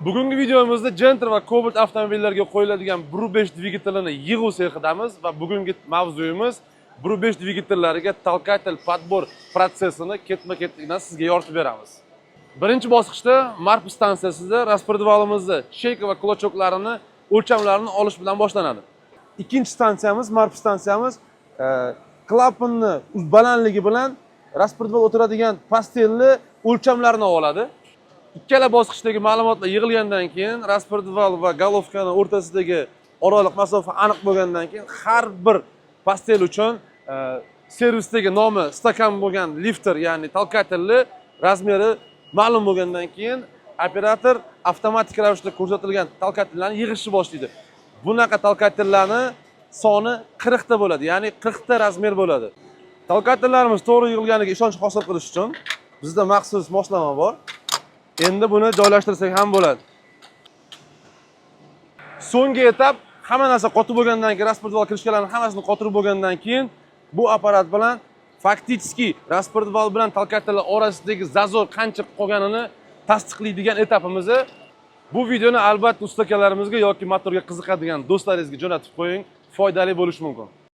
Bugungi videomizda Gentra va Cobalt avtomobillariga qo'yiladigan 1.5 dvigatelini yig'uv sexidamiz va bugungi mavzuyimiz 1.5 dvigatellariga толкатель подбор protsessini ketma-ketlikdan sizga yoritib beramiz. Birinchi bosqichda marp stansiyasida rasportvalimizni sheyka va qulochoklarini o'lchamlarini olish bilan boshlanadi. Ikkinchi stansiyamiz marp stansiyamiz klapanni balandligi bilan rasportval o'tiradigan pastelni o'lchamlarini oladi. Ikkala bosqichdagi ma'lumotlar yig'ilgandan keyin rasportval va golovkani o'rtasidagi oraliq masofa aniq bo'lgandan keyin har bir pastel uchun servisdagi nomi stakan bo'lgan lifter, ya'ni толкательli razmeri ma'lum bo'lgandan keyin operator avtomatik ravishda ko'rsatilgan толкательlarni yig'ishni boshlaydi. Bunaqa толкательlarni soni 40 ta bo'ladi, ya'ni 40 ta razmer bo'ladi. толкательlarimiz to'g'ri yig'ilganiga ishonch hosil qilish uchun bizda maxsus moslama bor. Endi buni joylashtirsak ham bo'ladi. So'nggi etap hamma narsa qotib bo'lgandan keyin, rasportval kirishkalarning hammasini qotirib bo'lgandan keyin bu apparat bilan faktiski rasportval bilan толкательlar orasidagi zazor qancha qolganini tasdiqlaydigan etapimizni bu videoni albatta ustakalarimizga yoki motorga qiziqadigan do'stlaringizga jo'natib qo'ying, foydali bo'lishi mumkin.